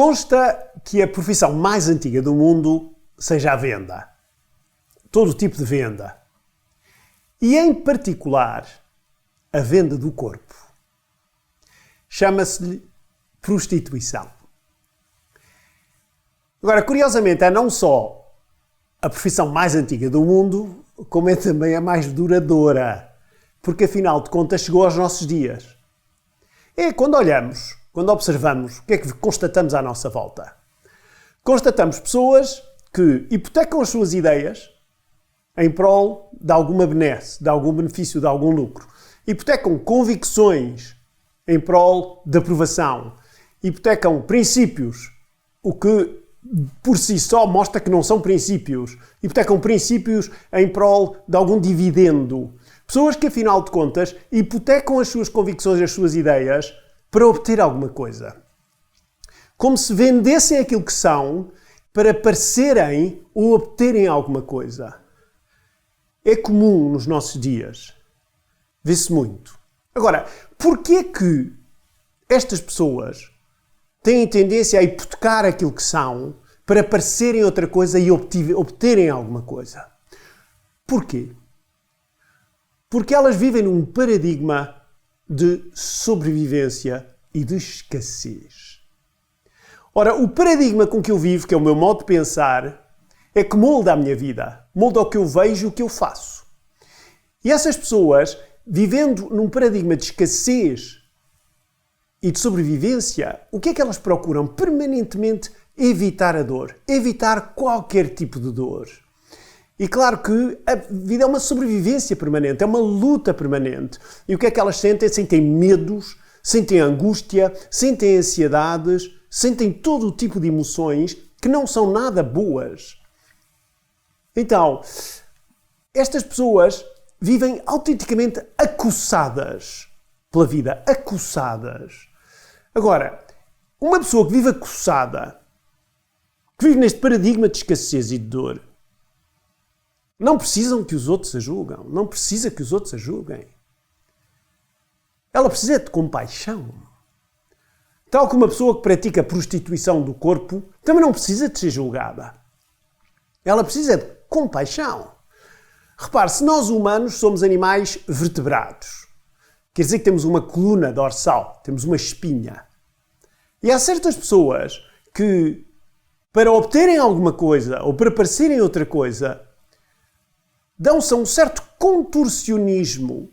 Consta que a profissão mais antiga do mundo seja a venda. Todo tipo de venda. E, em particular, a venda do corpo. Chama-se-lhe prostituição. Agora, curiosamente, é não só a profissão mais antiga do mundo, como é também a mais duradoura. Porque, afinal de contas, chegou aos nossos dias. É quando olhamos, quando observamos, o que é que constatamos à nossa volta? Constatamos pessoas que hipotecam as suas ideias em prol de alguma benesse, de algum benefício, de algum lucro. Hipotecam convicções em prol de aprovação. Hipotecam princípios, o que por si só mostra que não são princípios. Hipotecam princípios em prol de algum dividendo. Pessoas que, afinal de contas, hipotecam as suas convicções, as suas ideias, para obter alguma coisa. Como se vendessem aquilo que são para parecerem ou obterem alguma coisa. É comum nos nossos dias. Vê-se muito. Agora, porquê que estas pessoas têm tendência a hipotecar aquilo que são para parecerem outra coisa e obterem alguma coisa? Porquê? Porque elas vivem num paradigma de sobrevivência e de escassez. Ora, o paradigma com que eu vivo, que é o meu modo de pensar, é que molda a minha vida, molda o que eu vejo e o que eu faço. E essas pessoas, vivendo num paradigma de escassez e de sobrevivência, o que é que elas procuram? Permanentemente evitar a dor, evitar qualquer tipo de dor. E claro que a vida é uma sobrevivência permanente, é uma luta permanente. E o que é que elas sentem? Sentem medos, sentem angústia, sentem ansiedades, sentem todo o tipo de emoções que não são nada boas. Então, estas pessoas vivem autenticamente acossadas pela vida, acossadas. Agora, uma pessoa que vive acossada, que vive neste paradigma de escassez e de dor, não precisam que os outros a julguem. Não precisa que os outros a julguem. Ela precisa de compaixão. Tal como uma pessoa que pratica prostituição do corpo também não precisa de ser julgada. Ela precisa de compaixão. Repare, se nós humanos somos animais vertebrados, quer dizer que temos uma coluna dorsal, temos uma espinha. E há certas pessoas que, para obterem alguma coisa ou para parecerem outra coisa, dão-se a um certo contorcionismo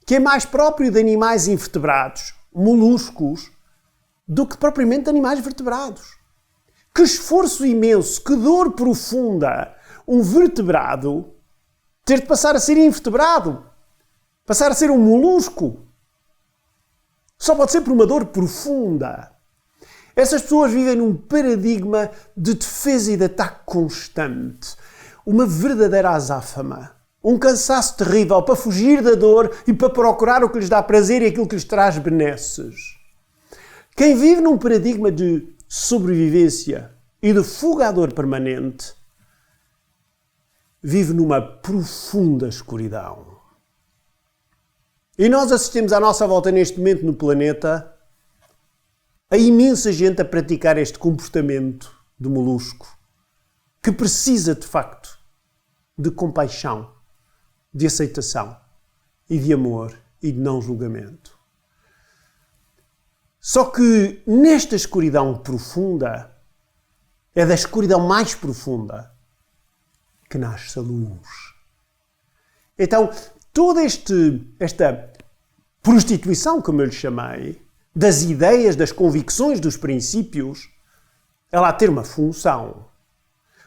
que é mais próprio de animais invertebrados, moluscos, do que propriamente de animais vertebrados. Que esforço imenso, que dor profunda um vertebrado ter de passar a ser invertebrado, passar a ser um molusco. Só pode ser por uma dor profunda. Essas pessoas vivem num paradigma de defesa e de ataque constante. Uma verdadeira azáfama, um cansaço terrível para fugir da dor e para procurar o que lhes dá prazer e aquilo que lhes traz benesses. Quem vive num paradigma de sobrevivência e de fuga à dor permanente, vive numa profunda escuridão. E nós assistimos à nossa volta neste momento no planeta a imensa gente a praticar este comportamento de molusco, que precisa de facto de compaixão, de aceitação e de amor e de não julgamento. Só que nesta escuridão profunda, é da escuridão mais profunda que nasce a luz. Então, toda esta prostituição, como eu lhe chamei, das ideias, das convicções, dos princípios, ela há de ter uma função.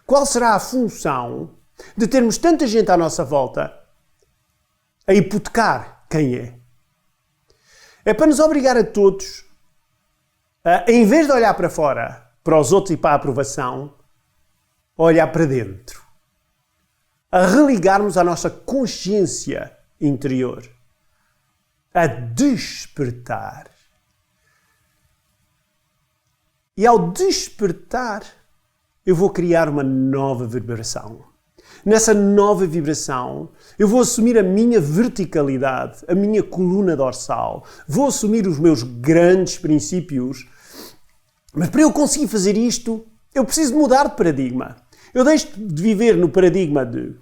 Qual será a função de termos tanta gente à nossa volta a hipotecar quem é? É para nos obrigar a todos a, em vez de olhar para fora, para os outros e para a aprovação, a olhar para dentro. A religarmos à nossa consciência interior. A despertar. E ao despertar, eu vou criar uma nova vibração. Nessa nova vibração, eu vou assumir a minha verticalidade, a minha coluna dorsal. Vou assumir os meus grandes princípios Mas para eu conseguir fazer isto, eu preciso mudar de paradigma. Eu deixo de viver no paradigma de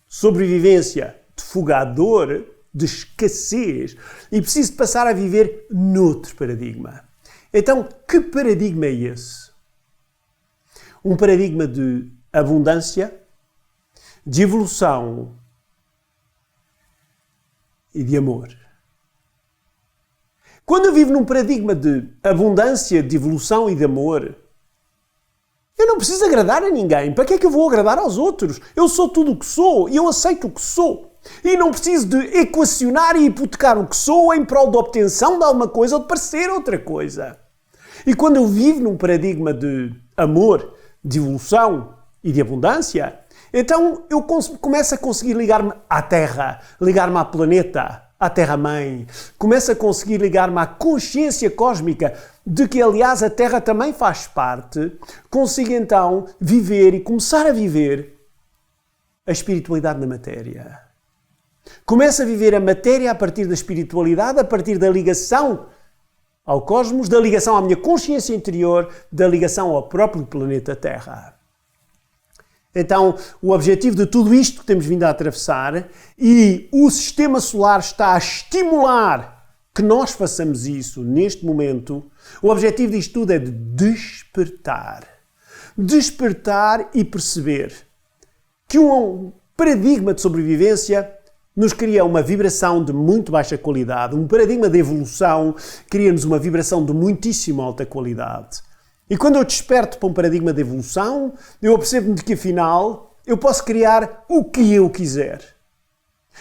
sobrevivência, de fugador, de escassez, e preciso de passar a viver noutro paradigma. Então, que paradigma é esse? Um paradigma de abundância, de evolução e de amor. Quando eu vivo num paradigma de abundância, de evolução e de amor, eu não preciso agradar a ninguém. Para que é que eu vou agradar aos outros? Eu sou tudo o que sou e eu aceito o que sou. E não preciso de equacionar e hipotecar o que sou em prol da obtenção de alguma coisa ou de parecer outra coisa. E quando eu vivo num paradigma de amor, de evolução e de abundância, então eu começo a conseguir ligar-me à Terra, ligar-me ao planeta, à Terra-mãe. Começo a conseguir ligar-me à consciência cósmica, de que, aliás, a Terra também faz parte. Consigo, então, viver e começar a viver a espiritualidade na matéria. Começo a viver a matéria a partir da espiritualidade, a partir da ligação ao cosmos, da ligação à minha consciência interior, da ligação ao próprio planeta Terra. Então, o objetivo de tudo isto que temos vindo a atravessar, e o Sistema Solar está a estimular que nós façamos isso neste momento, o objetivo disto tudo é de despertar. Despertar e perceber que um paradigma de sobrevivência nos cria uma vibração de muito baixa qualidade. Um paradigma de evolução cria-nos uma vibração de muitíssimo alta qualidade. E quando eu desperto para um paradigma de evolução, eu percebo-me de que, afinal, eu posso criar o que eu quiser.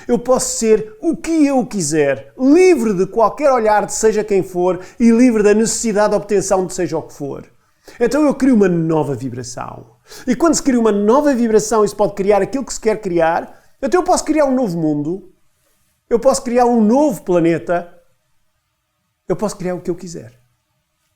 Eu posso ser o que eu quiser, livre de qualquer olhar de seja quem for e livre da necessidade de obtenção de seja o que for. Então eu crio uma nova vibração. E quando se cria uma nova vibração e se pode criar aquilo que se quer criar, então eu posso criar um novo mundo, eu posso criar um novo planeta, eu posso criar o que eu quiser.